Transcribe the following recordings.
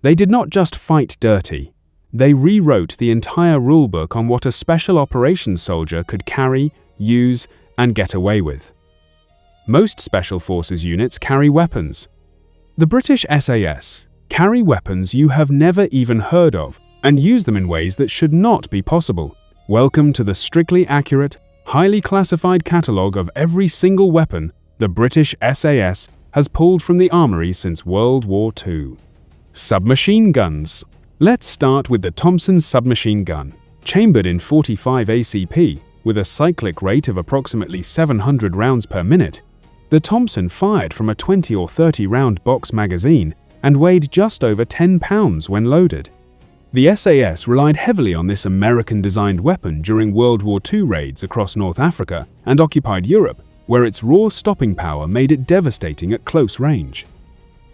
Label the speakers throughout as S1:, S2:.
S1: They did not just fight dirty. They rewrote the entire rulebook on what a special operations soldier could carry, use, and get away with. Most Special Forces units carry weapons. The British SAS carry weapons you have never even heard of and use them in ways that should not be possible. Welcome to the strictly accurate, highly classified catalogue of every single weapon the British SAS has pulled from the armory since World War II. Submachine guns. Let's start with the Thompson submachine gun, chambered in 45 ACP with a cyclic rate of approximately 700 rounds per minute. The Thompson fired from a 20 or 30 round box magazine and weighed just over 10 pounds when loaded. The SAS relied heavily on this American-designed weapon during World War II raids across North Africa and occupied Europe, where its raw stopping power made it devastating at close range.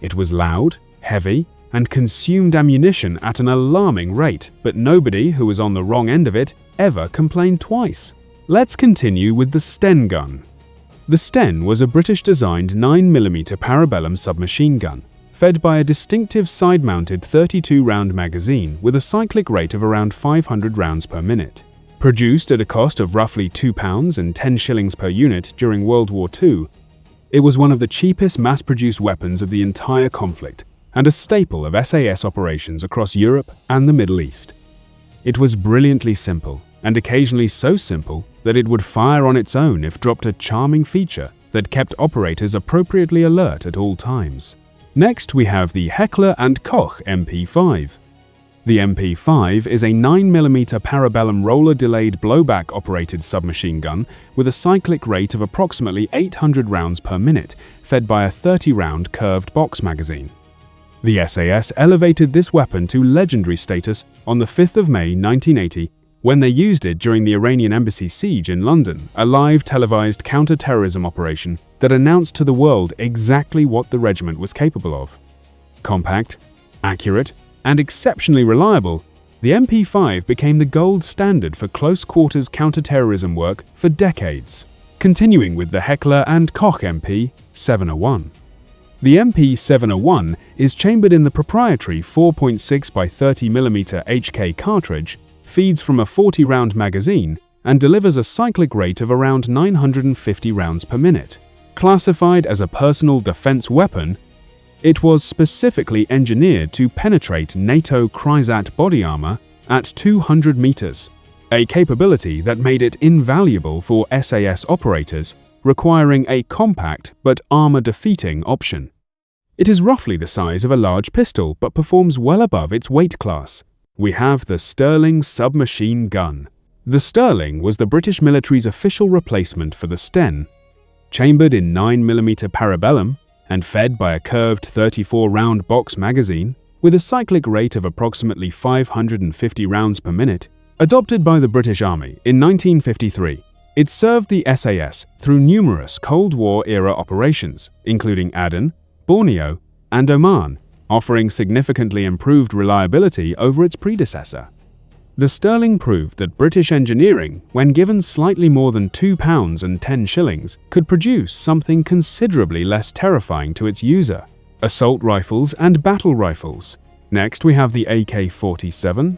S1: It was loud, heavy, and consumed ammunition at an alarming rate, but nobody who was on the wrong end of it ever complained twice. Let's continue with the Sten gun. The Sten was a British-designed 9mm parabellum submachine gun, fed by a distinctive side-mounted 32-round magazine with a cyclic rate of around 500 rounds per minute. Produced at a cost of roughly £2 and 10 shillings per unit during World War II, it was one of the cheapest mass-produced weapons of the entire conflict and a staple of SAS operations across Europe and the Middle East. It was brilliantly simple, and occasionally so simple that it would fire on its own if dropped a charming feature that kept operators appropriately alert at all times. Next, we have the Heckler & Koch MP5. The MP5 is a 9mm parabellum roller-delayed blowback-operated submachine gun with a cyclic rate of approximately 800 rounds per minute, fed by a 30-round curved box magazine. The SAS elevated this weapon to legendary status on the 5th of May 1980 when they used it during the Iranian embassy siege in London, a live televised counter-terrorism operation that announced to the world exactly what the regiment was capable of. Compact, accurate, and exceptionally reliable, the MP5 became the gold standard for close-quarters counter-terrorism work for decades. Continuing with the Heckler & Koch MP701. The MP701 is chambered in the proprietary 4.6 by 30mm HK cartridge, feeds from a 40-round magazine, and delivers a cyclic rate of around 950 rounds per minute. Classified as a personal defense weapon, it was specifically engineered to penetrate NATO Kryzat body armor at 200 meters, a capability that made it invaluable for SAS operators requiring a compact but armor-defeating option. It is roughly the size of a large pistol but performs well above its weight class. We have the Sterling submachine gun. The Sterling was the British military's official replacement for the Sten. Chambered in 9mm parabellum and fed by a curved 34-round box magazine with a cyclic rate of approximately 550 rounds per minute, adopted by the British Army in 1953, it served the SAS through numerous Cold War-era operations, including Aden, Borneo, and Oman, offering significantly improved reliability over its predecessor. The Sterling proved that British engineering, when given slightly more than £2 and 10 shillings, could produce something considerably less terrifying to its user: assault rifles and battle rifles. Next, we have the AK-47.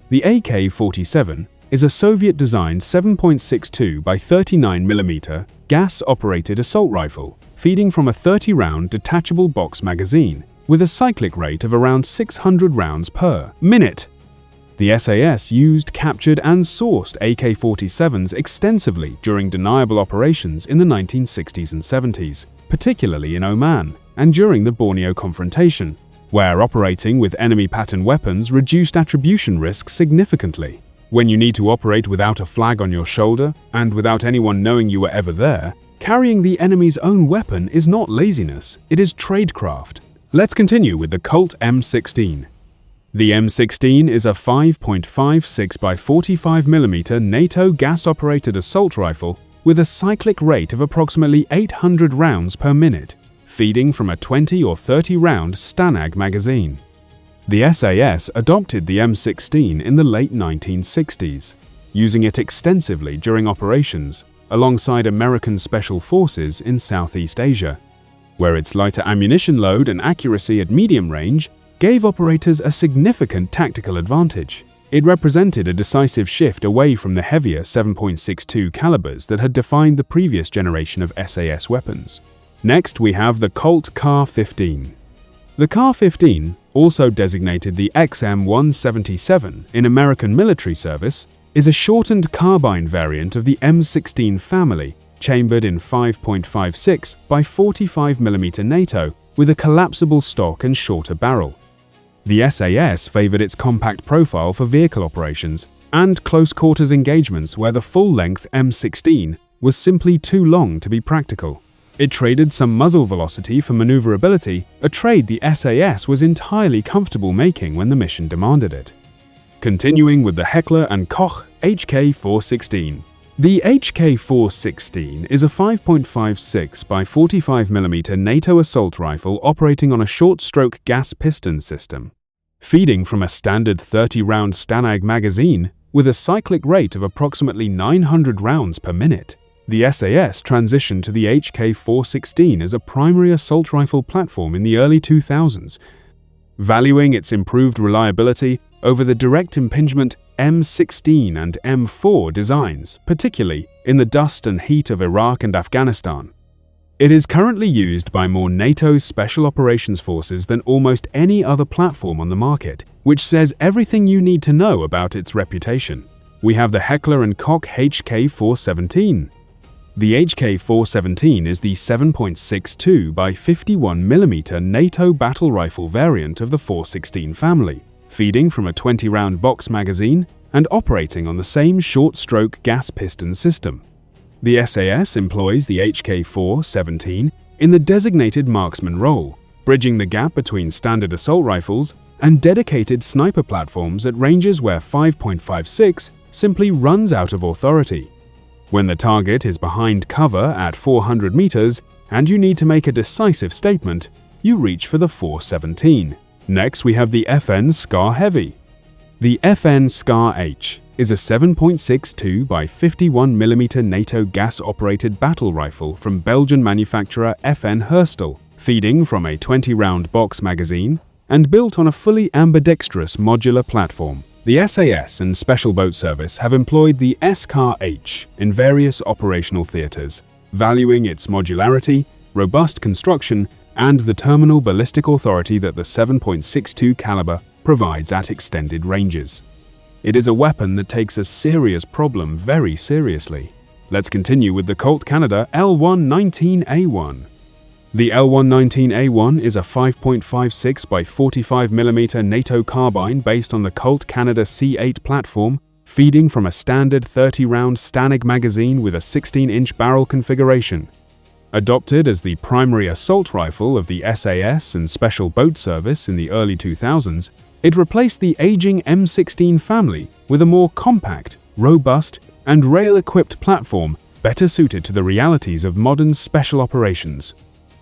S1: The AK-47 is a Soviet-designed 7.62 by 39mm gas-operated assault rifle, feeding from a 30-round detachable box magazine, with a cyclic rate of around 600 rounds per minute. The SAS used, captured, and sourced AK-47s extensively during deniable operations in the 1960s and 70s, particularly in Oman, and during the Borneo confrontation, where operating with enemy pattern weapons reduced attribution risk significantly. When you need to operate without a flag on your shoulder, and without anyone knowing you were ever there, carrying the enemy's own weapon is not laziness, it is tradecraft. Let's continue with the Colt M16. The M16 is a 5.56 by 45mm NATO gas-operated assault rifle with a cyclic rate of approximately 800 rounds per minute, feeding from a 20 or 30-round Stanag magazine. The SAS adopted the M16 in the late 1960s, using it extensively during operations alongside American Special Forces in Southeast Asia, where its lighter ammunition load and accuracy at medium range gave operators a significant tactical advantage. It represented a decisive shift away from the heavier 7.62 calibers that had defined the previous generation of SAS weapons. Next, we have the Colt Kar-15. The Kar-15, also designated the XM-177 in American military service, is a shortened carbine variant of the M16 family, chambered in 5.56 by 45mm NATO with a collapsible stock and shorter barrel. The SAS favored its compact profile for vehicle operations and close-quarters engagements where the full-length M16 was simply too long to be practical. It traded some muzzle velocity for maneuverability, a trade the SAS was entirely comfortable making when the mission demanded it. Continuing with the Heckler & Koch HK416. The HK416 is a 5.56 by 45mm NATO assault rifle operating on a short-stroke gas piston system. Feeding from a standard 30-round Stanag magazine with a cyclic rate of approximately 900 rounds per minute, the SAS transitioned to the HK416 as a primary assault rifle platform in the early 2000s, valuing its improved reliability over the direct impingement M16 and M4 designs, particularly in the dust and heat of Iraq and Afghanistan. It is currently used by more NATO Special Operations Forces than almost any other platform on the market, which says everything you need to know about its reputation. We have the Heckler & Koch HK417. The HK417 is the 7.62 by 51mm NATO battle rifle variant of the 416 family, feeding from a 20-round box magazine and operating on the same short-stroke gas piston system. The SAS employs the HK417 in the designated marksman role, bridging the gap between standard assault rifles and dedicated sniper platforms at ranges where 5.56 simply runs out of authority. When the target is behind cover at 400 meters and you need to make a decisive statement, you reach for the 417. Next, we have the FN SCAR Heavy. The FN SCAR H is a 7.62 by 51mm NATO gas-operated battle rifle from Belgian manufacturer FN Herstal, feeding from a 20-round box magazine and built on a fully ambidextrous modular platform. The SAS and Special Boat Service have employed the SCAR H in various operational theaters, valuing its modularity, robust construction, and the terminal ballistic authority that the 7.62 caliber provides at extended ranges. It is a weapon that takes a serious problem very seriously. Let's continue with the Colt Canada L1A1. The L1A1 is a 5.56 by 45mm NATO carbine based on the Colt Canada C8 platform, feeding from a standard 30-round Stanag magazine with a 16-inch barrel configuration. Adopted as the primary assault rifle of the SAS and Special Boat Service in the early 2000s, it replaced the aging M16 family with a more compact, robust, and rail-equipped platform better suited to the realities of modern special operations.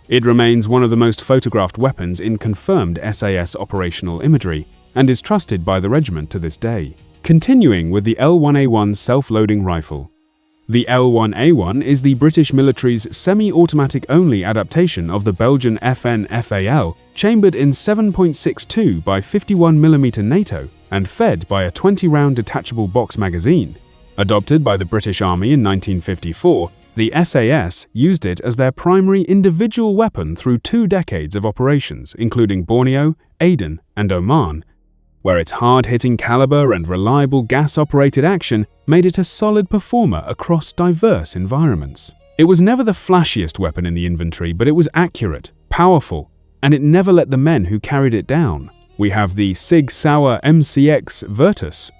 S1: It remains one of the most photographed weapons in confirmed SAS operational imagery and is trusted by the regiment to this day. Continuing with the L1A1 self-loading rifle. The L1A1 is the British military's semi-automatic only adaptation of the Belgian FN FAL, chambered in 7.62 by 51mm NATO and fed by a 20-round detachable box magazine. Adopted by the British Army in 1954, the SAS used it as their primary individual weapon through 2 decades of operations, including Borneo, Aden, and Oman, where its hard-hitting caliber and reliable gas-operated action made it a solid performer across diverse environments. It was never the flashiest weapon in the inventory, but it was accurate, powerful, and it never let the men who carried it down. We have the Sig Sauer MCX Virtus.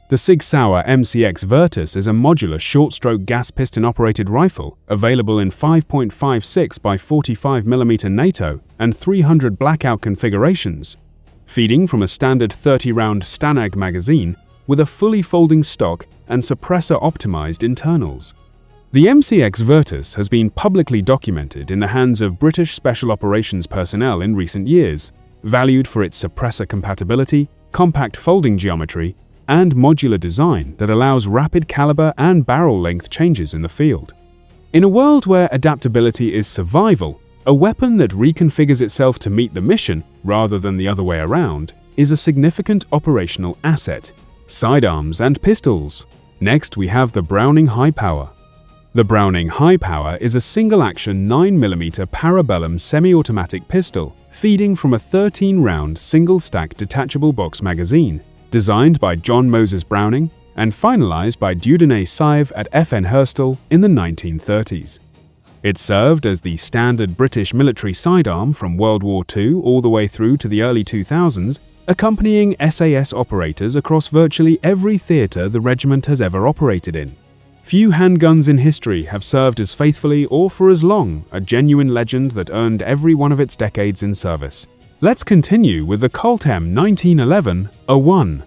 S1: The Sig Sauer MCX Virtus is a modular short-stroke gas piston-operated rifle available in 5.56 by 45mm NATO and 300 blackout configurations, feeding from a standard 30-round Stanag magazine with a fully folding stock and suppressor-optimized internals. The MCX Virtus has been publicly documented in the hands of British Special Operations personnel in recent years, valued for its suppressor compatibility, compact folding geometry, and modular design that allows rapid caliber and barrel length changes in the field. In a world where adaptability is survival, A weapon that reconfigures itself to meet the mission, rather than the other way around, is a significant operational asset. Sidearms and pistols. Next, we have the Browning High Power. The Browning High Power is a single-action 9mm parabellum semi-automatic pistol feeding from a 13-round single-stack detachable box magazine, designed by John Moses Browning and finalized by Dieudonné Sive at FN Herstal in the 1930s. It served as the standard British military sidearm from World War II all the way through to the early 2000s, accompanying SAS operators across virtually every theatre the regiment has ever operated in. Few handguns in history have served as faithfully or for as long, a genuine legend that earned every one of its decades in service. Let's continue with the Colt M1911-01.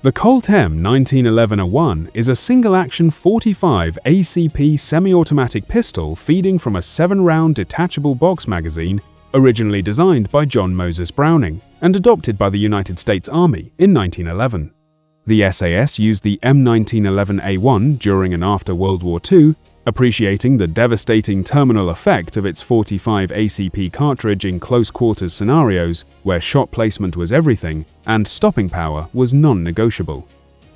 S1: The Colt M1911-01 is a single-action 45 ACP semi-automatic pistol feeding from a 7-round detachable box magazine originally designed by John Moses Browning and adopted by the United States Army in 1911. The SAS used the M1911A1 during and after World War II, appreciating the devastating terminal effect of its 45 ACP cartridge in close-quarters scenarios where shot placement was everything and stopping power was non-negotiable.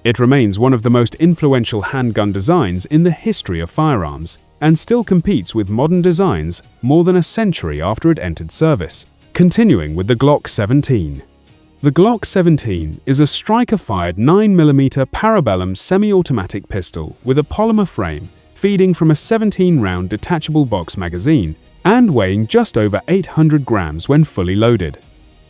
S1: It remains one of the most influential handgun designs in the history of firearms and still competes with modern designs more than a century after it entered service. Continuing with the Glock 17. The Glock 17 is a striker-fired 9mm parabellum semi-automatic pistol with a polymer frame feeding from a 17-round detachable box magazine and weighing just over 800 grams when fully loaded.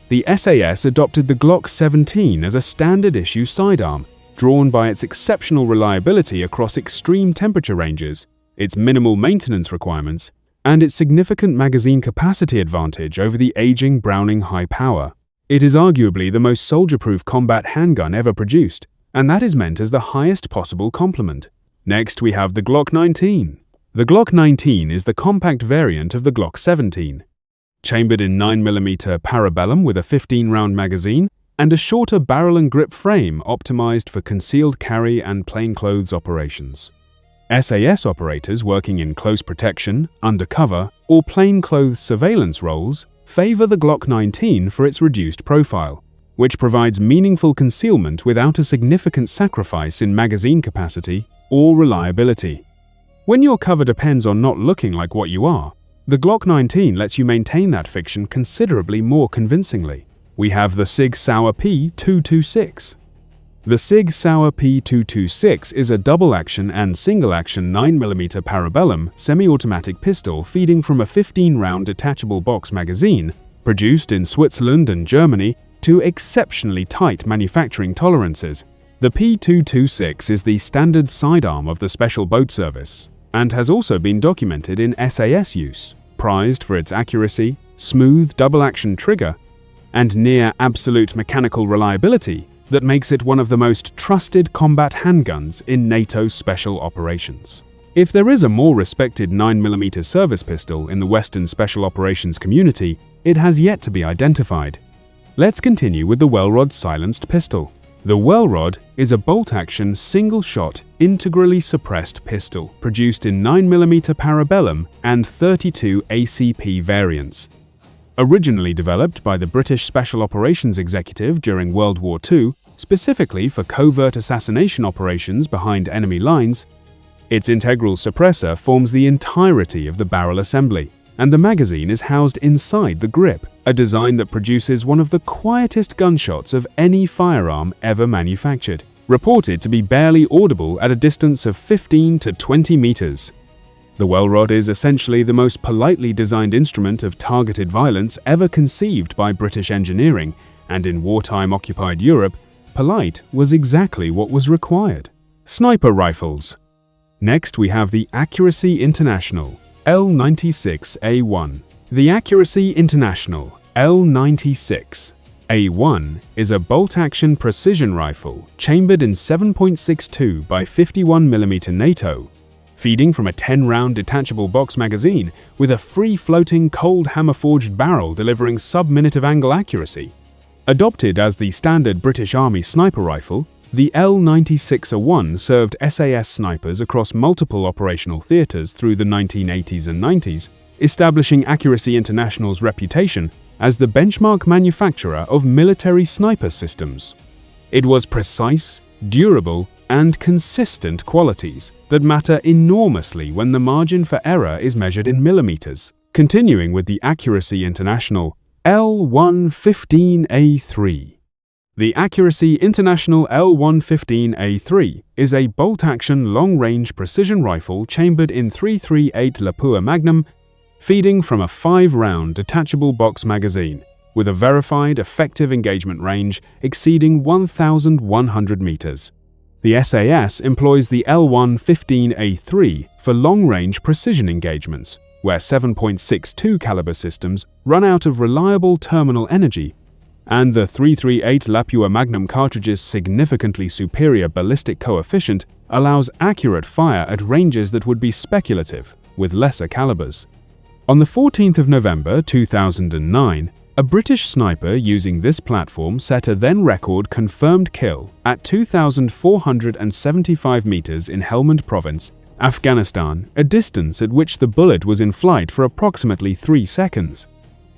S1: The SAS adopted the Glock 17 as a standard-issue sidearm, drawn by its exceptional reliability across extreme temperature ranges, its minimal maintenance requirements, and its significant magazine capacity advantage over the aging Browning High Power. It is arguably the most soldier-proof combat handgun ever produced, and that is meant as the highest possible compliment. Next, we have the Glock 19. The Glock 19 is the compact variant of the Glock 17. Chambered in 9mm parabellum with a 15-round magazine and a shorter barrel and grip frame optimized for concealed carry and plainclothes operations. SAS operators working in close protection, undercover, or plainclothes surveillance roles favor the Glock 19 for its reduced profile, which provides meaningful concealment without a significant sacrifice in magazine capacity or reliability. When your cover depends on not looking like what you are, the Glock 19 lets you maintain that fiction considerably more convincingly. We have the Sig Sauer P226. The Sig Sauer P226 is a double-action and single-action 9mm parabellum semi-automatic pistol feeding from a 15-round detachable box magazine, produced in Switzerland and Germany to exceptionally tight manufacturing tolerances. The P226 is the standard sidearm of the Special Boat Service and has also been documented in SAS use, prized for its accuracy, smooth double-action trigger, and near-absolute mechanical reliability that makes it one of the most trusted combat handguns in NATO special operations. If there is a more respected 9mm service pistol in the Western Special Operations community, it has yet to be identified. Let's continue with the Welrod silenced pistol. The Welrod is a bolt-action, single-shot, integrally suppressed pistol produced in 9mm parabellum and 32 ACP variants. Originally developed by the British Special Operations Executive during World War II, specifically for covert assassination operations behind enemy lines, its integral suppressor forms the entirety of the barrel assembly, and the magazine is housed inside the grip, a design that produces one of the quietest gunshots of any firearm ever manufactured, reported to be barely audible at a distance of 15 to 20 meters. The Welrod is essentially the most politely designed instrument of targeted violence ever conceived by British engineering, and in wartime occupied Europe, polite was exactly what was required. Sniper rifles. Next, we have the Accuracy International L96A1. The Accuracy International L96 A1 is a bolt-action precision rifle chambered in 7.62 by 51mm NATO, feeding from a 10-round detachable box magazine with a free-floating cold hammer-forged barrel delivering sub-minute of angle accuracy. Adopted as the standard British Army sniper rifle, the L96A1 served SAS snipers across multiple operational theatres through the 1980s and 90s, establishing Accuracy International's reputation as the benchmark manufacturer of military sniper systems. It was precise, durable, and consistent qualities that matter enormously when the margin for error is measured in millimeters. Continuing with the Accuracy International L115A3. The Accuracy International L115A3 is a bolt-action long-range precision rifle chambered in .338 Lapua Magnum, feeding from a 5-round detachable box magazine, with a verified effective engagement range exceeding 1,100 meters. The SAS employs the L115A3 for long-range precision engagements, where 7.62 caliber systems run out of reliable terminal energy, and the .338 Lapua Magnum cartridge's significantly superior ballistic coefficient allows accurate fire at ranges that would be speculative with lesser calibers. On the 14th of November 2009, a British sniper using this platform set a then-record confirmed kill at 2,475 meters in Helmand Province, Afghanistan, a distance at which the bullet was in flight for approximately 3 seconds.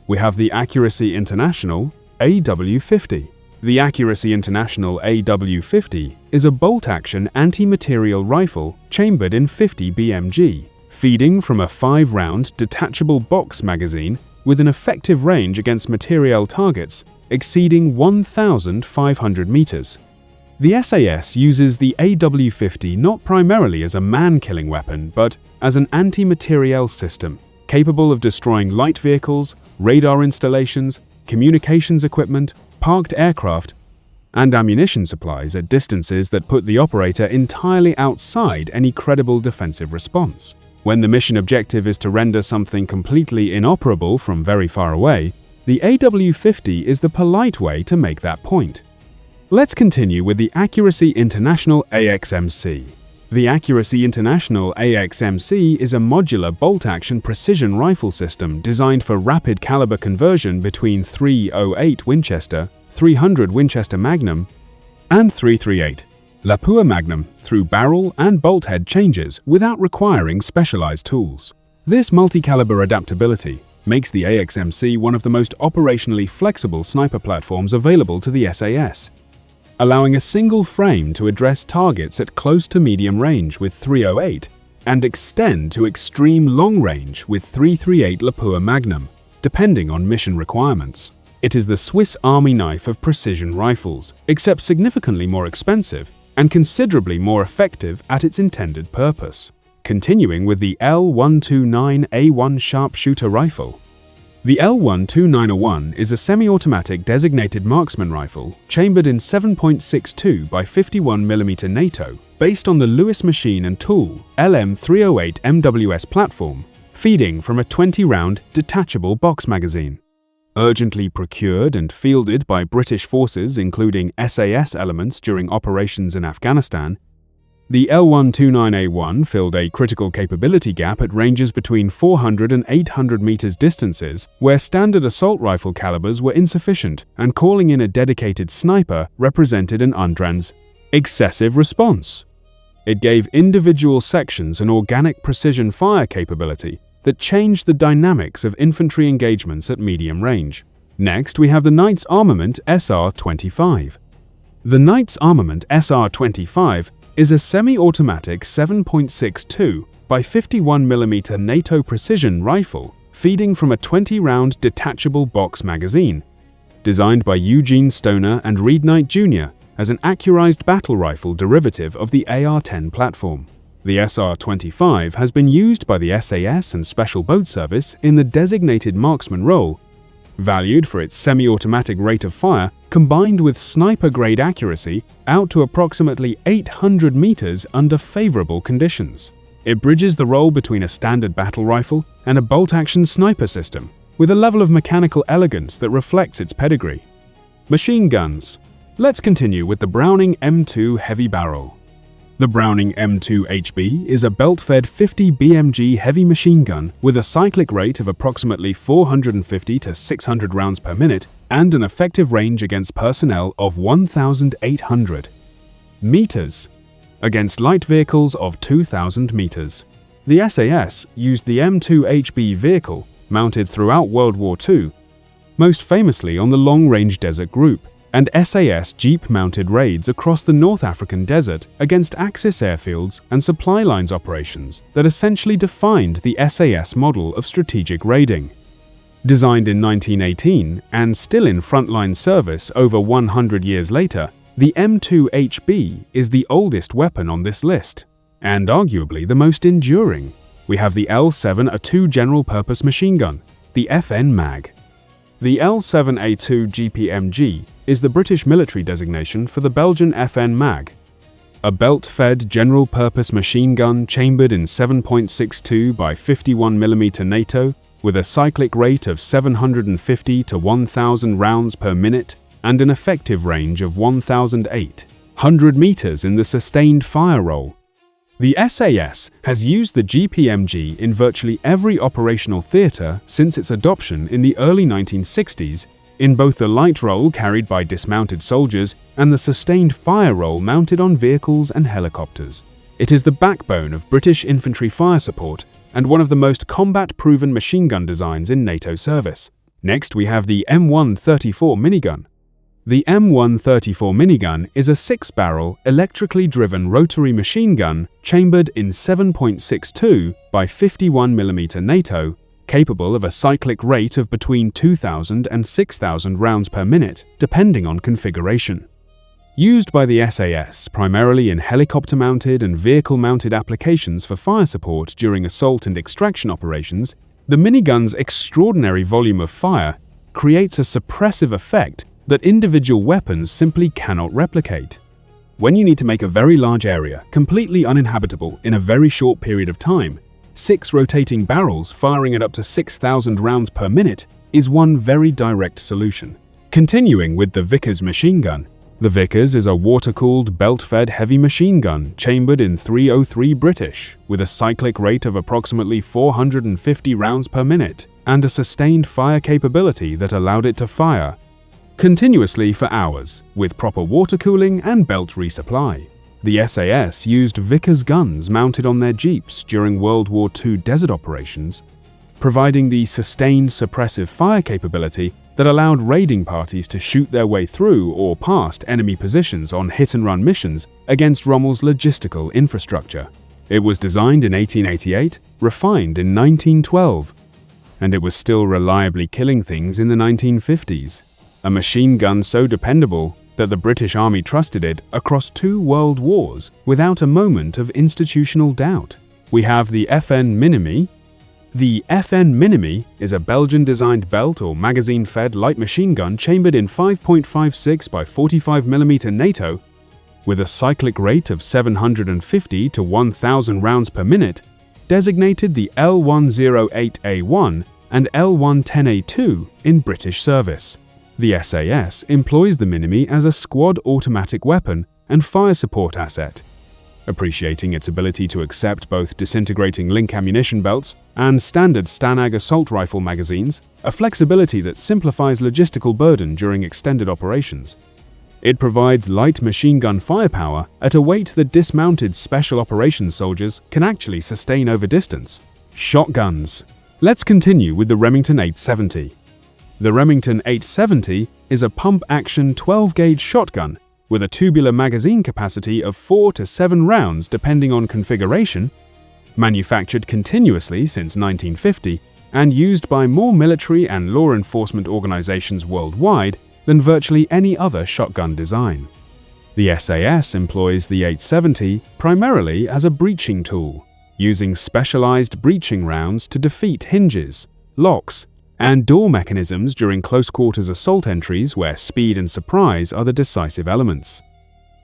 S1: We have the Accuracy International AW50. The Accuracy International AW50 is a bolt-action anti-materiel rifle chambered in 50 BMG, feeding from a 5-round detachable box magazine with an effective range against materiel targets exceeding 1,500 meters. The SAS uses the AW50 not primarily as a man-killing weapon, but as an anti-materiel system, capable of destroying light vehicles, radar installations, communications equipment, parked aircraft, and ammunition supplies at distances that put the operator entirely outside any credible defensive response. When the mission objective is to render something completely inoperable from very far away, the AW50 is the polite way to make that point. Let's continue with the Accuracy International AXMC. The Accuracy International AXMC is a modular bolt-action precision rifle system designed for rapid caliber conversion between .308 Winchester, .300 Winchester Magnum, and .338 Lapua Magnum through barrel and bolt head changes without requiring specialized tools. This multi-caliber adaptability makes the AXMC one of the most operationally flexible sniper platforms available to the SAS, allowing a single frame to address targets at close to medium range with .308 and extend to extreme long range with .338 Lapua Magnum, depending on mission requirements. It is the Swiss Army knife of precision rifles, except significantly more expensive and considerably more effective at its intended purpose. Continuing with the L129A1 sharpshooter rifle. The L129A1 is a semi-automatic designated marksman rifle chambered in 7.62 by 51mm NATO, based on the Lewis Machine and Tool LM308 MWS platform, feeding from a 20-round detachable box magazine. Urgently procured and fielded by British forces including SAS elements during operations in Afghanistan, the L129A1 filled a critical capability gap at ranges between 400 and 800 meters distances where standard assault rifle calibers were insufficient, and calling in a dedicated sniper represented an undrans excessive response. It gave individual sections an organic precision fire capability that changed the dynamics of infantry engagements at medium range. Next, we have the Knight's Armament SR-25. The Knight's Armament SR-25 is a semi-automatic 7.62 by 51mm NATO precision rifle feeding from a 20-round detachable box magazine, designed by Eugene Stoner and Reed Knight Jr. as an accurized battle rifle derivative of the AR-10 platform. The SR-25 has been used by the SAS and Special Boat Service in the designated marksman role, valued for its semi-automatic rate of fire combined with sniper-grade accuracy out to approximately 800 meters under favorable conditions. It bridges the role between a standard battle rifle and a bolt-action sniper system with a level of mechanical elegance that reflects its pedigree. Machine guns. Let's continue with the Browning M2 heavy barrel. The Browning M2 HB is a belt-fed 50 BMG heavy machine gun with a cyclic rate of approximately 450 to 600 rounds per minute and an effective range against personnel of 1,800 meters against light vehicles of 2,000 meters. The SAS used the M2HB vehicle, mounted throughout World War II, most famously on the Long-Range Desert Group, and SAS Jeep-mounted raids across the North African desert against Axis airfields and supply lines operations that essentially defined the SAS model of strategic raiding. Designed in 1918 and still in frontline service over 100 years later, the M2HB is the oldest weapon on this list, and arguably the most enduring. We have the L7A2 general-purpose machine gun, the FN MAG. The L7A2 GPMG is the British military designation for the Belgian FN MAG, a belt-fed general-purpose machine gun chambered in 7.62 by 51mm NATO with a cyclic rate of 750 to 1,000 rounds per minute and an effective range of 1,800 meters in the sustained fire role. The SAS has used the GPMG in virtually every operational theater since its adoption in the early 1960s, in both the light role carried by dismounted soldiers and the sustained fire role mounted on vehicles and helicopters. It is the backbone of British infantry fire support and one of the most combat-proven machine gun designs in NATO service. Next, we have the M134 minigun. The M134 minigun is a 6-barrel, electrically driven rotary machine gun chambered in 7.62 by 51mm NATO, capable of a cyclic rate of between 2,000 and 6,000 rounds per minute, depending on configuration. Used by the SAS primarily in helicopter-mounted and vehicle-mounted applications for fire support during assault and extraction operations, the minigun's extraordinary volume of fire creates a suppressive effect that individual weapons simply cannot replicate. When you need to make a very large area completely uninhabitable in a very short period of time, 6 rotating barrels firing at up to 6,000 rounds per minute is one very direct solution. Continuing with the Vickers machine gun, the Vickers is a water-cooled, belt-fed heavy machine gun chambered in 303 British with a cyclic rate of approximately 450 rounds per minute and a sustained fire capability that allowed it to fire continuously for hours, with proper water cooling and belt resupply. The SAS used Vickers guns mounted on their jeeps during World War II desert operations, providing the sustained suppressive fire capability that allowed raiding parties to shoot their way through or past enemy positions on hit-and-run missions against Rommel's logistical infrastructure. It was designed in 1888, refined in 1912, and it was still reliably killing things in the 1950s. A machine gun so dependable that the British Army trusted it across 2 world wars without a moment of institutional doubt. We have the FN Minimi. The FN Minimi is a Belgian-designed belt or magazine-fed light machine gun chambered in 5.56 by 45mm NATO with a cyclic rate of 750 to 1,000 rounds per minute, designated the L1A1 and L1A2 in British service. The SAS employs the Minimi as a squad automatic weapon and fire support asset, appreciating its ability to accept both disintegrating link ammunition belts and standard Stanag assault rifle magazines, a flexibility that simplifies logistical burden during extended operations. It provides light machine gun firepower at a weight that dismounted special operations soldiers can actually sustain over distance. Shotguns. Let's continue with the Remington 870. The Remington 870 is a pump-action 12-gauge shotgun with a tubular magazine capacity of 4 to 7 rounds depending on configuration, manufactured continuously since 1950 and used by more military and law enforcement organizations worldwide than virtually any other shotgun design. The SAS employs the 870 primarily as a breaching tool, using specialized breaching rounds to defeat hinges, locks, and door mechanisms during close-quarters assault entries where speed and surprise are the decisive elements.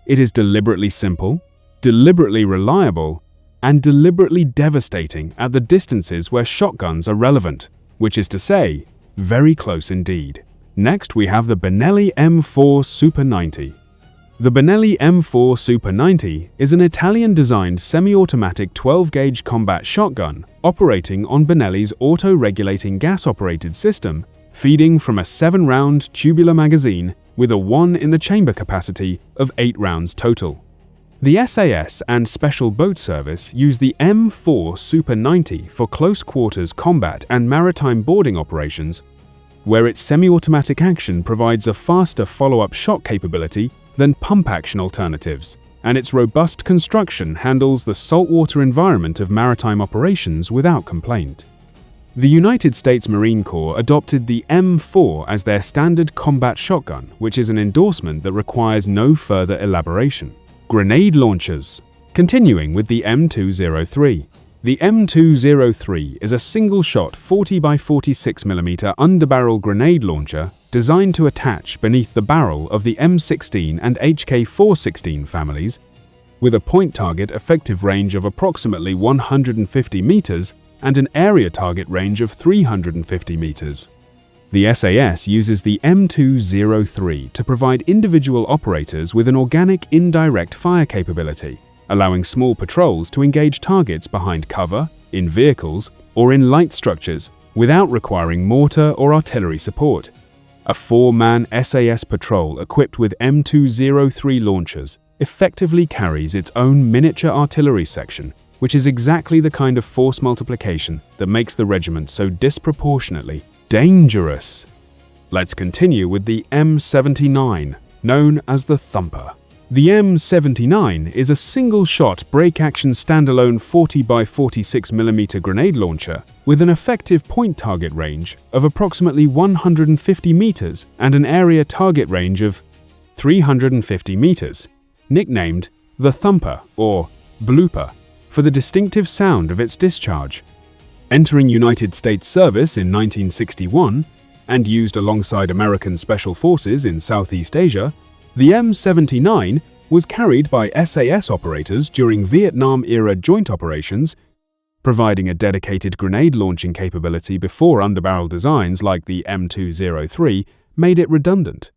S1: It is deliberately simple, deliberately reliable, and deliberately devastating at the distances where shotguns are relevant, which is to say, very close indeed. Next, we have the Benelli M4 Super 90. The Benelli M4 Super 90 is an Italian-designed semi-automatic 12-gauge combat shotgun operating on Benelli's auto-regulating gas-operated system, feeding from a 7-round tubular magazine with a 1 in the chamber capacity of 8 rounds total. The SAS and Special Boat Service use the M4 Super 90 for close quarters combat and maritime boarding operations, where its semi-automatic action provides a faster follow-up shot capability than pump-action alternatives, and its robust construction handles the saltwater environment of maritime operations without complaint. The United States Marine Corps adopted the M4 as their standard combat shotgun, which is an endorsement that requires no further elaboration. Grenade launchers. Continuing with the M203. The M203 is a single-shot 40 by 46 mm underbarrel grenade launcher designed to attach beneath the barrel of the M16 and HK416 families, with a point target effective range of approximately 150 meters and an area target range of 350 meters. The SAS uses the M203 to provide individual operators with an organic indirect fire capability, allowing small patrols to engage targets behind cover, in vehicles, or in light structures without requiring mortar or artillery support. A 4-man SAS patrol equipped with M203 launchers effectively carries its own miniature artillery section, which is exactly the kind of force multiplication that makes the regiment so disproportionately dangerous. Let's continue with the M79, known as the Thumper. The M79 is a single-shot break-action standalone 40 by 46 mm grenade launcher with an effective point target range of approximately 150 meters and an area target range of 350 meters, nicknamed the Thumper or Blooper for the distinctive sound of its discharge. Entering United States service in 1961 and used alongside American Special Forces in Southeast Asia, the M79 was carried by SAS operators during Vietnam-era joint operations, providing a dedicated grenade launching capability before underbarrel designs like the M203 made it redundant.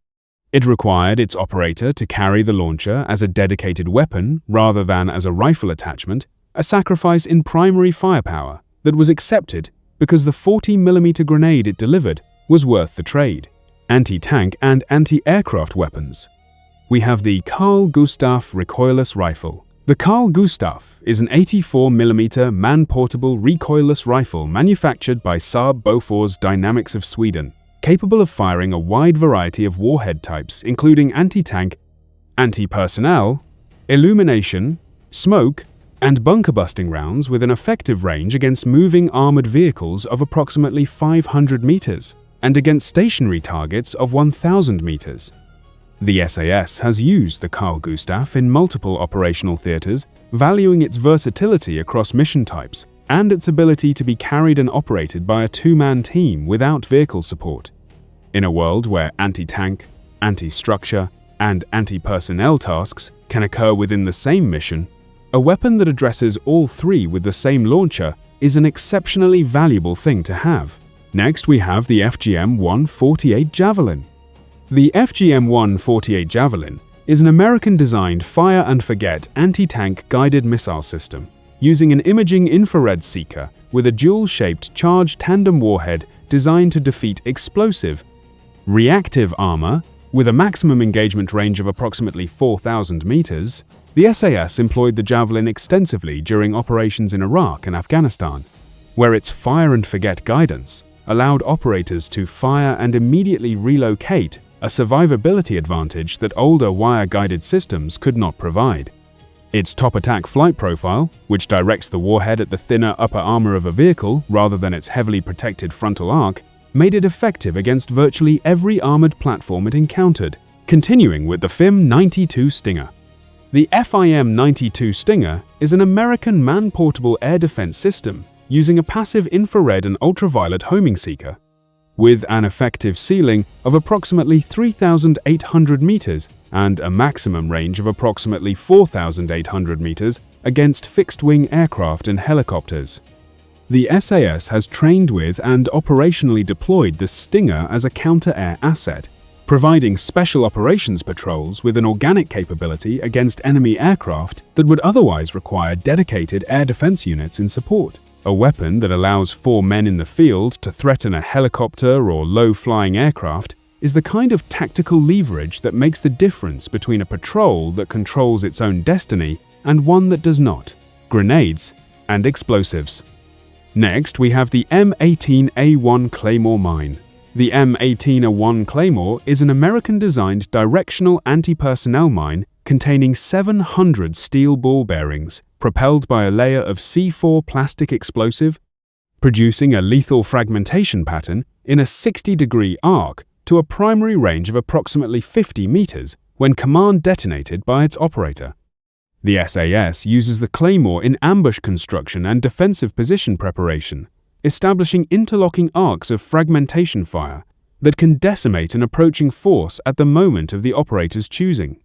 S1: It required its operator to carry the launcher as a dedicated weapon rather than as a rifle attachment, a sacrifice in primary firepower that was accepted because the 40mm grenade it delivered was worth the trade. Anti-tank and anti-aircraft weapons. We have the Carl Gustaf recoilless rifle. The Carl Gustaf is an 84mm man-portable recoilless rifle manufactured by Saab Bofors Dynamics of Sweden, capable of firing a wide variety of warhead types including anti-tank, anti-personnel, illumination, smoke, and bunker-busting rounds with an effective range against moving armored vehicles of approximately 500 meters and against stationary targets of 1,000 meters. The SAS has used the Carl Gustaf in multiple operational theaters, valuing its versatility across mission types and its ability to be carried and operated by a 2-man team without vehicle support. In a world where anti-tank, anti-structure, and anti-personnel tasks can occur within the same mission, a weapon that addresses all three with the same launcher is an exceptionally valuable thing to have. Next, we have the FGM-148 Javelin. The FGM-148 Javelin is an American-designed fire-and-forget anti-tank guided missile system using an imaging infrared seeker with a dual-shaped charged tandem warhead designed to defeat explosive, reactive armor with a maximum engagement range of approximately 4,000 meters. The SAS employed the Javelin extensively during operations in Iraq and Afghanistan, where its fire-and-forget guidance allowed operators to fire and immediately relocate, a survivability advantage that older wire-guided systems could not provide. Its top attack flight profile, which directs the warhead at the thinner upper armor of a vehicle rather than its heavily protected frontal arc, made it effective against virtually every armored platform it encountered. Continuing with the FIM-92 Stinger. The FIM-92 Stinger is an American man-portable air defense system using a passive infrared and ultraviolet homing seeker, with an effective ceiling of approximately 3,800 meters and a maximum range of approximately 4,800 meters against fixed-wing aircraft and helicopters. The SAS has trained with and operationally deployed the Stinger as a counter-air asset, providing special operations patrols with an organic capability against enemy aircraft that would otherwise require dedicated air defense units in support. A weapon that allows 4 men in the field to threaten a helicopter or low-flying aircraft is the kind of tactical leverage that makes the difference between a patrol that controls its own destiny and one that does not: grenades and explosives. Next, we have the M18A1 Claymore mine. The M18A1 Claymore is an American-designed directional anti-personnel mine containing 700 steel ball bearings propelled by a layer of C4 plastic explosive, producing a lethal fragmentation pattern in a 60-degree arc to a primary range of approximately 50 meters when command detonated by its operator. The SAS uses the Claymore in ambush construction and defensive position preparation, establishing interlocking arcs of fragmentation fire that can decimate an approaching force at the moment of the operator's choosing.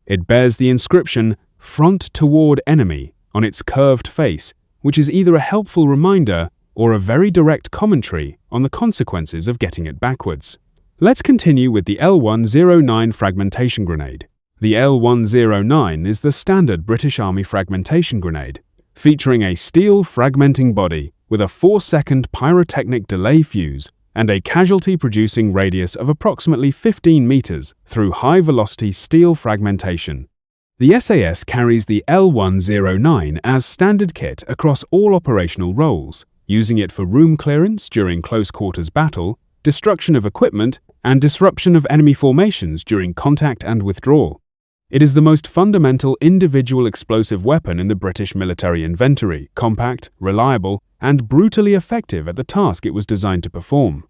S1: It bears the inscription "Front Toward Enemy" on its curved face, which is either a helpful reminder or a very direct commentary on the consequences of getting it backwards. Let's continue with the L109 fragmentation grenade. The L109 is the standard British Army fragmentation grenade, featuring a steel fragmenting body with a 4-second pyrotechnic delay fuse and a casualty-producing radius of approximately 15 meters through high-velocity steel fragmentation. The SAS carries the L109 as standard kit across all operational roles, using it for room clearance during close-quarters battle, destruction of equipment, and disruption of enemy formations during contact and withdrawal. It is the most fundamental individual explosive weapon in the British military inventory, compact, reliable, and brutally effective at the task it was designed to perform.